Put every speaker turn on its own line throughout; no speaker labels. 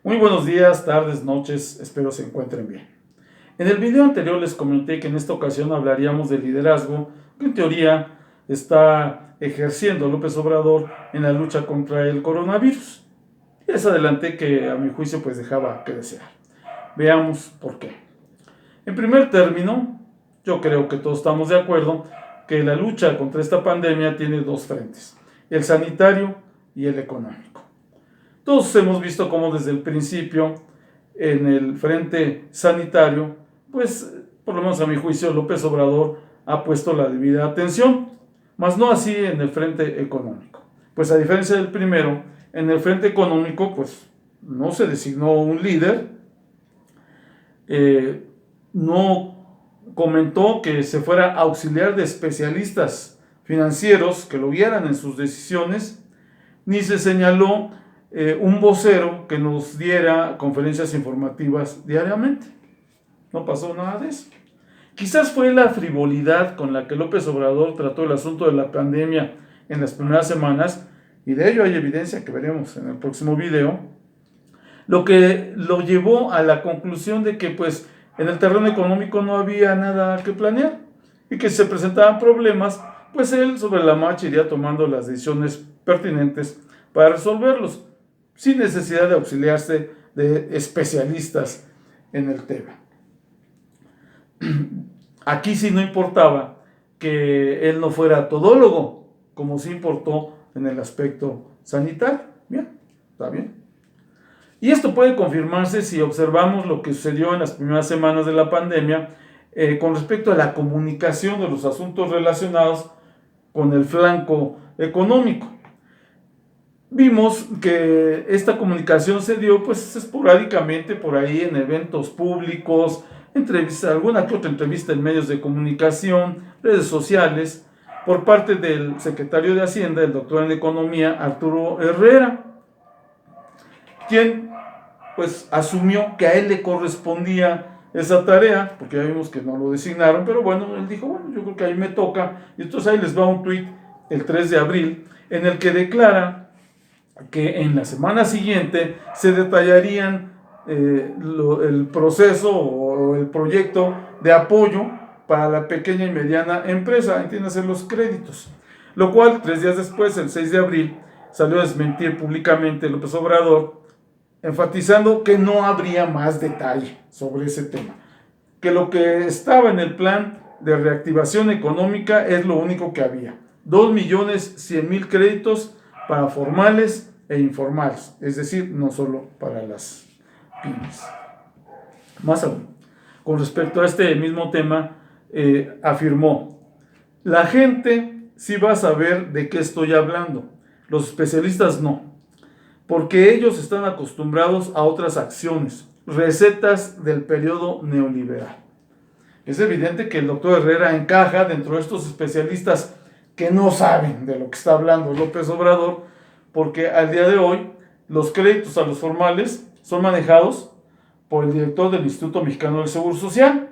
Muy buenos días, tardes, noches, espero se encuentren bien. En el video anterior les comenté que en esta ocasión hablaríamos del liderazgo que en teoría está ejerciendo López Obrador en la lucha contra el coronavirus. Y les adelanté que a mi juicio pues dejaba que desear. Veamos por qué. En primer término, yo creo que todos estamos de acuerdo que la lucha contra esta pandemia tiene dos frentes, el sanitario y el económico. Todos hemos visto cómo desde el principio en el frente sanitario, pues por lo menos a mi juicio López Obrador ha puesto la debida atención, mas no así en el frente económico. Pues a diferencia del primero, en el frente económico pues no se designó un líder, no comentó que se fuera a auxiliar de especialistas financieros que lo guiaran en sus decisiones, ni se señaló un vocero que nos diera conferencias informativas diariamente. No pasó nada de eso. Quizás fue la frivolidad con la que López Obrador trató el asunto de la pandemia en las primeras semanas, y de ello hay evidencia que veremos en el próximo video, lo que lo llevó a la conclusión de que pues en el terreno económico no había nada que planear y que si se presentaban problemas, pues él sobre la marcha iría tomando las decisiones pertinentes para resolverlos, sin necesidad de auxiliarse de especialistas en el tema. Aquí sí no importaba que él no fuera todólogo, como sí importó en el aspecto sanitario. Bien, está bien. Y esto puede confirmarse si observamos lo que sucedió en las primeras semanas de la pandemia con respecto a la comunicación de los asuntos relacionados con el flanco económico. Vimos que esta comunicación se dio pues esporádicamente por ahí en eventos públicos, alguna que otra entrevista en medios de comunicación, redes sociales, por parte del secretario de Hacienda, el doctor en Economía, Arturo Herrera, quien pues asumió que a él le correspondía esa tarea, porque ya vimos que no lo designaron, pero bueno, él dijo, bueno, yo creo que ahí me toca, y entonces ahí les va un tuit el 3 de abril, en el que declara que en la semana siguiente se detallarían el proceso o el proyecto de apoyo para la pequeña y mediana empresa, entiéndase los créditos, lo cual 3 días después, el 6 de abril, salió a desmentir públicamente López Obrador, enfatizando que no habría más detalle sobre ese tema, que lo que estaba en el plan de reactivación económica es lo único que había, 2.100.000 créditos para formales e informales, es decir, no solo para las pymes. Más aún, con respecto a este mismo tema, afirmó, la gente sí va a saber de qué estoy hablando, los especialistas no, porque ellos están acostumbrados a otras acciones, recetas del periodo neoliberal. Es evidente que el doctor Herrera encaja dentro de estos especialistas que no saben de lo que está hablando López Obrador, porque al día de hoy los créditos a los formales son manejados por el director del Instituto Mexicano del Seguro Social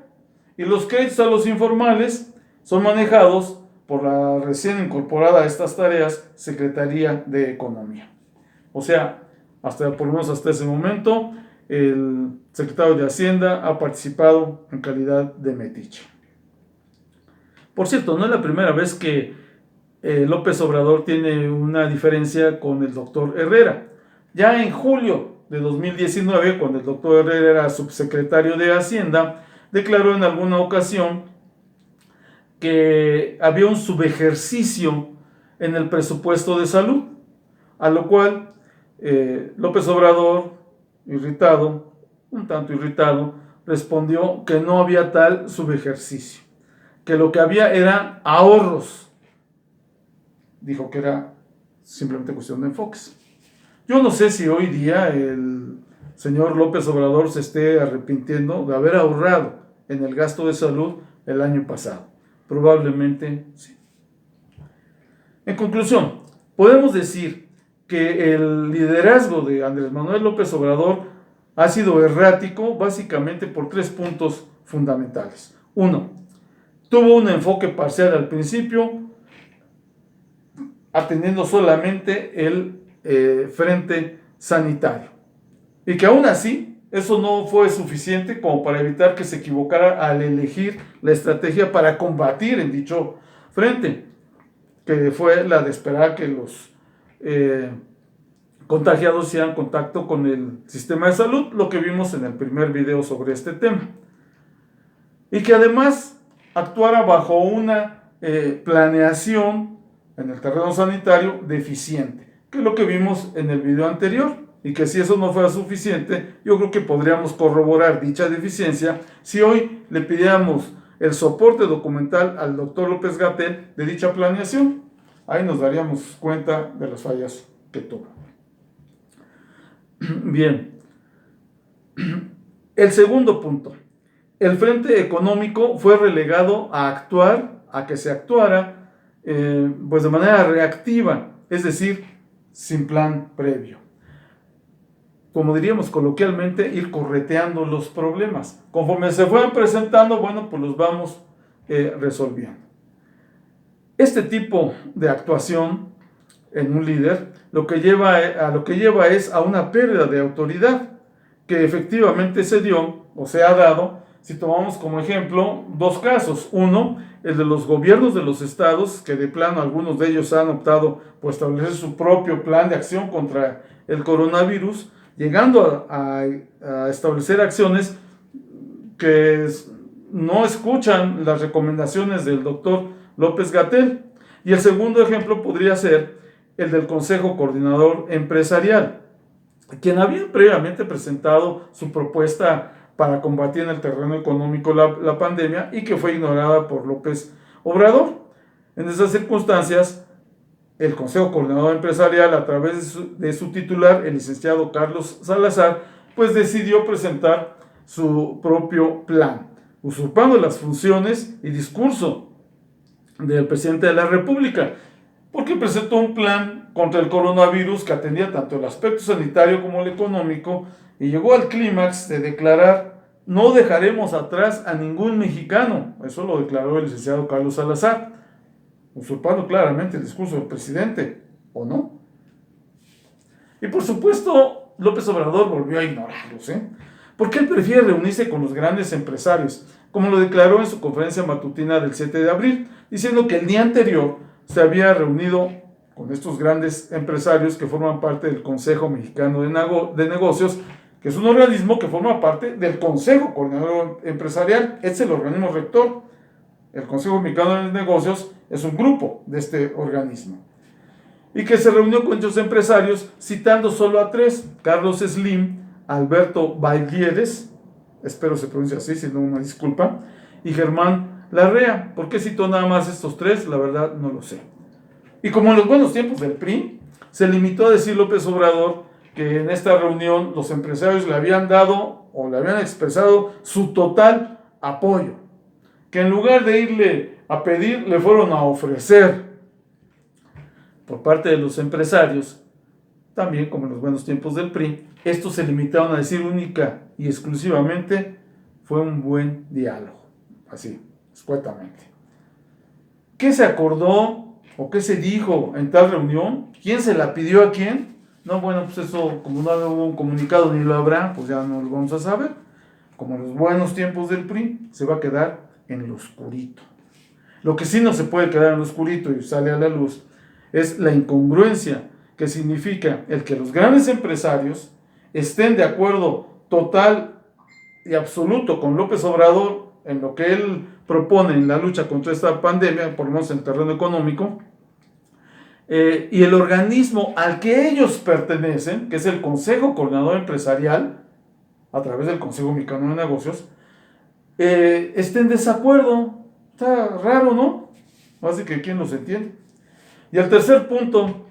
y los créditos a los informales son manejados por la recién incorporada a estas tareas Secretaría de Economía. O sea, por lo menos hasta ese momento, el secretario de Hacienda ha participado en calidad de metiche. Por cierto, no es la primera vez que López Obrador tiene una diferencia con el doctor Herrera. Ya en julio de 2019, cuando el doctor Herrera era subsecretario de Hacienda, declaró en alguna ocasión que había un subejercicio en el presupuesto de salud, a lo cual López Obrador, irritado, un tanto irritado, respondió que no había tal subejercicio, que lo que había era ahorros. Dijo que era simplemente cuestión de enfoques. Yo no sé si hoy día el señor López Obrador se esté arrepintiendo de haber ahorrado en el gasto de salud el año pasado. Probablemente sí. En conclusión, podemos decir que el liderazgo de Andrés Manuel López Obrador ha sido errático básicamente por 3 puntos fundamentales. 1. Tuvo un enfoque parcial al principio, atendiendo solamente el frente sanitario. y que aún así eso no fue suficiente como para evitar que se equivocara al elegir la estrategia para combatir en dicho frente, que fue la de esperar que los contagiados hicieran contacto con el sistema de salud, lo que vimos en el primer video sobre este tema. Y que además actuara bajo una planeación en el terreno sanitario deficiente, que es lo que vimos en el video anterior, y que si eso no fuera suficiente, yo creo que podríamos corroborar dicha deficiencia si hoy le pidiéramos el soporte documental al doctor López-Gatell de dicha planeación. Ahí nos daríamos cuenta de las fallas que tuvo. Bien, el segundo punto. El frente económico fue relegado a que se actuara pues de manera reactiva, es decir, sin plan previo. Como diríamos coloquialmente, ir correteando los problemas. Conforme se fueran presentando, bueno, pues los vamos resolviendo. Este tipo de actuación en un líder lo que lleva es a una pérdida de autoridad, que efectivamente se dio o se ha dado. Si tomamos como ejemplo dos casos: uno, el de los gobiernos de los estados, que de plano algunos de ellos han optado por establecer su propio plan de acción contra el coronavirus, llegando a establecer acciones que no escuchan las recomendaciones del doctor López-Gatell. Y el segundo ejemplo podría ser el del Consejo Coordinador Empresarial, quien había previamente presentado su propuesta para combatir en el terreno económico la pandemia y que fue ignorada por López Obrador. En esas circunstancias, el Consejo Coordinador Empresarial, a través de su titular, el licenciado Carlos Salazar, pues decidió presentar su propio plan, usurpando las funciones y discurso del presidente de la República, porque presentó un plan contra el coronavirus que atendía tanto el aspecto sanitario como el económico, y llegó al clímax de declarar: no dejaremos atrás a ningún mexicano. Eso lo declaró el licenciado Carlos Salazar, usurpando claramente el discurso del presidente, ¿o no? Y por supuesto, López Obrador volvió a ignorarlos, porque él prefiere reunirse con los grandes empresarios, como lo declaró en su conferencia matutina del 7 de abril, diciendo que el día anterior se había reunido con estos grandes empresarios que forman parte del Consejo Mexicano de Negocios, que es un organismo que forma parte del Consejo Coordinador Empresarial. Es el organismo rector. El Consejo Mexicano de Negocios es un grupo de este organismo. Y que se reunió con estos empresarios, citando solo a tres: Carlos Slim, Alberto Bailieres, espero se pronuncie así, si no, una disculpa, y Germán Larrea. ¿Por qué citó nada más estos tres? La verdad no lo sé. Y como en los buenos tiempos del PRI, se limitó a decir López Obrador que en esta reunión los empresarios le habían dado o le habían expresado su total apoyo, que en lugar de irle a pedir, le fueron a ofrecer. Por parte de los empresarios, también como en los buenos tiempos del PRI, estos se limitaron a decir única y exclusivamente: fue un buen diálogo. Así, escuetamente. ¿Qué se acordó o qué se dijo en tal reunión? ¿Quién se la pidió a quién? No, bueno, pues eso, como no hubo un comunicado ni lo habrá, pues ya no lo vamos a saber. Como en los buenos tiempos del PRI, se va a quedar en lo oscurito. Lo que sí no se puede quedar en lo oscurito y sale a la luz es la incongruencia que significa el que los grandes empresarios estén de acuerdo total y absoluto con López Obrador en lo que él propone en la lucha contra esta pandemia, por lo menos en el terreno económico, y el organismo al que ellos pertenecen, que es el Consejo Coordinador Empresarial, a través del Consejo Mexicano de Negocios, esté en desacuerdo. Está raro, ¿no? Así que ¿quién los entiende? Y el tercer punto,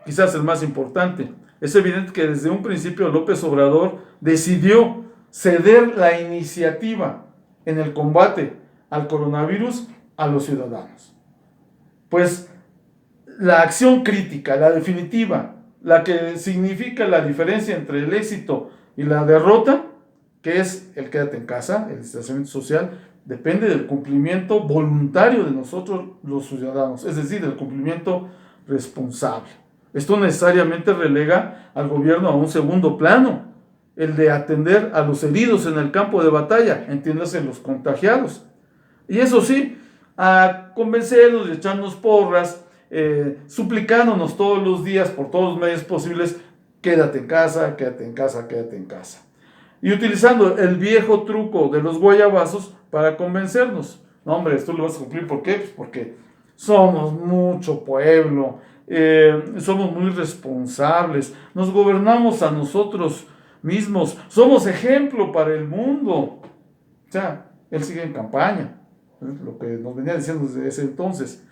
quizás el más importante: es evidente que desde un principio López Obrador decidió ceder la iniciativa en el combate al coronavirus a los ciudadanos. Pues la acción crítica, la definitiva, la que significa la diferencia entre el éxito y la derrota, que es el quédate en casa, el distanciamiento social, depende del cumplimiento voluntario de nosotros los ciudadanos, es decir, del cumplimiento responsable. Esto necesariamente relega al gobierno a un segundo plano, el de atender a los heridos en el campo de batalla, entiéndase los contagiados. Y eso sí, a convencernos y echarnos porras, suplicándonos todos los días por todos los medios posibles, quédate en casa, quédate en casa, quédate en casa. Y utilizando el viejo truco de los guayabazos para convencernos. No, hombre, esto lo vas a cumplir, ¿por qué? Pues porque somos mucho pueblo, somos muy responsables, nos gobernamos a nosotros mismos, somos ejemplo para el mundo. O sea, él sigue en campaña, lo que nos venía diciendo desde ese entonces.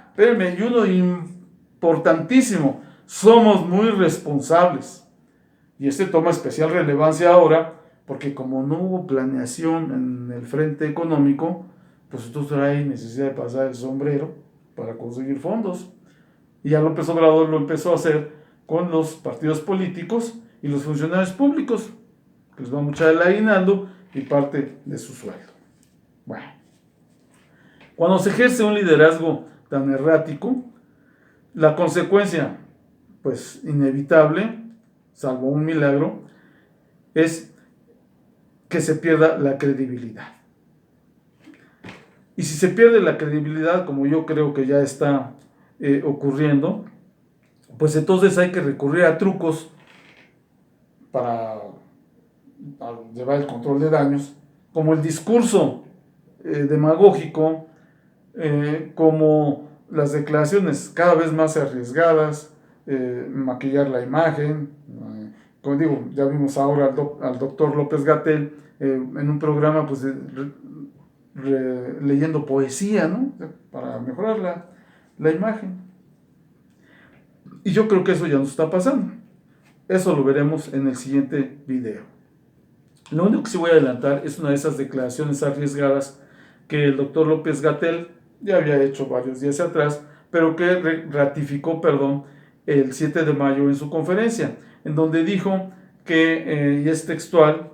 Espérenme, y uno importantísimo, somos muy responsables. Y este toma especial relevancia ahora, porque como no hubo planeación en el frente económico, pues entonces hay necesidad de pasar el sombrero para conseguir fondos. Y ya López Obrador lo empezó a hacer con los partidos políticos y los funcionarios públicos, que les va a muchar el aguinaldo y parte de su sueldo. Bueno, cuando se ejerce un liderazgo tan errático, la consecuencia, pues inevitable, salvo un milagro, es que se pierda la credibilidad. Y si se pierde la credibilidad, como yo creo que ya está ocurriendo, pues entonces hay que recurrir a trucos para llevar el control de daños, como el discurso demagógico, como las declaraciones cada vez más arriesgadas, maquillar la imagen. Como digo, ya vimos ahora al doctor López-Gatell en un programa pues leyendo poesía, ¿no? Para mejorar la imagen. Y yo creo que eso ya nos está pasando. Eso lo veremos en el siguiente video. Lo único que sí voy a adelantar es una de esas declaraciones arriesgadas que el doctor López-Gatell ya había hecho varios días atrás, pero que ratificó, el 7 de mayo en su conferencia, en donde dijo que, y es textual,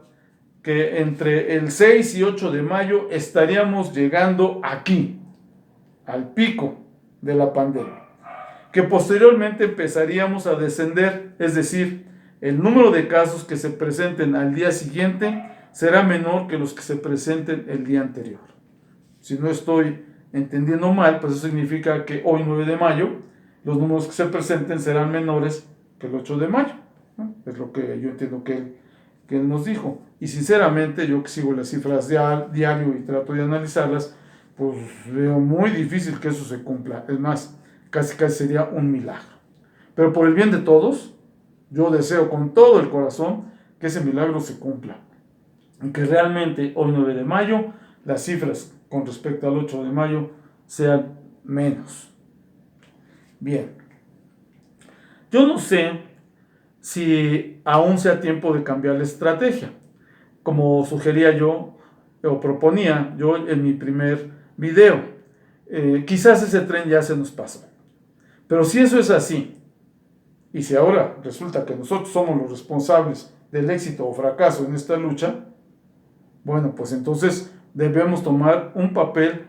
que entre el 6 y 8 de mayo estaríamos llegando aquí, al pico de la pandemia, que posteriormente empezaríamos a descender, es decir, el número de casos que se presenten al día siguiente será menor que los que se presenten el día anterior. Si no estoy entendiendo mal, pues eso significa que hoy 9 de mayo los números que se presenten serán menores que el 8 de mayo, ¿no? Es lo que yo entiendo que él nos dijo. Y sinceramente, yo que sigo las cifras diario y trato de analizarlas, pues veo muy difícil que eso se cumpla. Es más, casi sería un milagro. Pero por el bien de todos, yo deseo con todo el corazón que ese milagro se cumpla. Y que realmente hoy 9 de mayo, las cifras con respecto al 8 de mayo sean menos. Bien. Yo no sé si aún sea tiempo de cambiar la estrategia, como sugería yo o proponía yo en mi primer video. Quizás ese tren ya se nos pasó. Pero si eso es así, y si ahora resulta que nosotros somos los responsables del éxito o fracaso en esta lucha, bueno, pues entonces debemos tomar un papel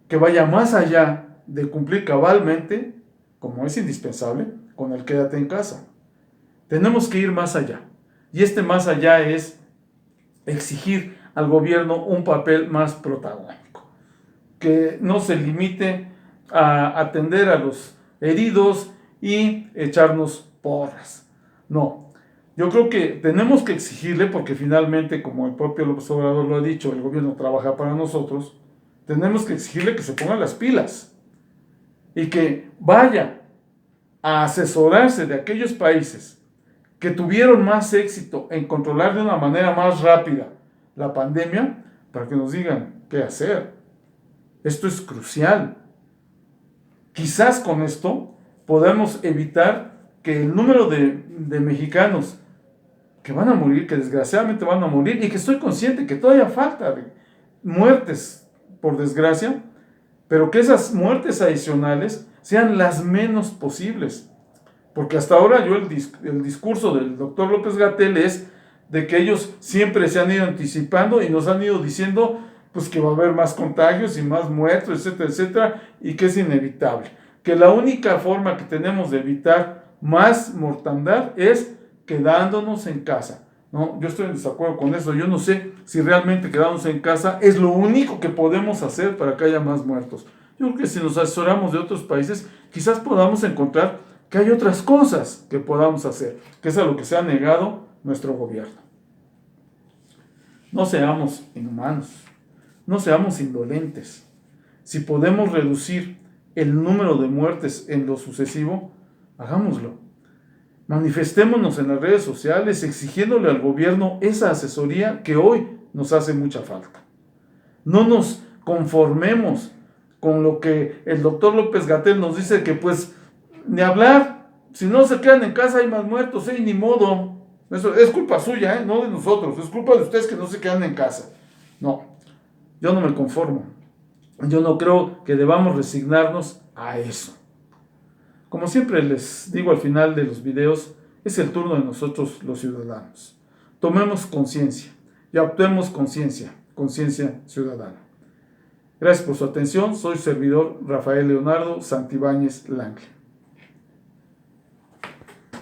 que vaya más allá de cumplir cabalmente, como es indispensable, con el quédate en casa. Tenemos que ir más allá. Y este más allá es exigir al gobierno un papel más protagónico, que no se limite a atender a los heridos y echarnos porras. No, yo creo que tenemos que exigirle, porque finalmente, como el propio López Obrador lo ha dicho, el gobierno trabaja para nosotros, tenemos que exigirle que se pongan las pilas y que vaya a asesorarse de aquellos países que tuvieron más éxito en controlar de una manera más rápida la pandemia, para que nos digan qué hacer. Esto es crucial. Quizás con esto podamos evitar que el número de mexicanos que van a morir, que desgraciadamente van a morir, y que estoy consciente que todavía falta de muertes, por desgracia, pero que esas muertes adicionales sean las menos posibles. Porque hasta ahora el discurso del doctor López-Gatell es de que ellos siempre se han ido anticipando y nos han ido diciendo pues que va a haber más contagios y más muertos, etcétera, etcétera, y que es inevitable. Que la única forma que tenemos de evitar más mortandad es quedándonos en casa. No, yo estoy en desacuerdo con eso. Yo no sé si realmente quedarnos en casa es lo único que podemos hacer para que haya más muertos. Yo creo que si nos asesoramos de otros países, quizás podamos encontrar que hay otras cosas que podamos hacer, que es a lo que se ha negado nuestro gobierno. No seamos inhumanos, no seamos indolentes. Si podemos reducir el número de muertes en lo sucesivo, hagámoslo. Manifestémonos en las redes sociales exigiéndole al gobierno esa asesoría que hoy nos hace mucha falta. No nos conformemos con lo que el doctor López-Gatell nos dice que pues ni hablar, si no se quedan en casa hay más muertos, ni modo. Eso es culpa suya, no de nosotros, es culpa de ustedes que no se quedan en casa. No, yo no me conformo. Yo no creo que debamos resignarnos a eso. Como siempre les digo al final de los videos, es el turno de nosotros los ciudadanos. Tomemos conciencia y actuemos conciencia ciudadana. Gracias por su atención. Soy servidor Rafael Leonardo Santibáñez Langle.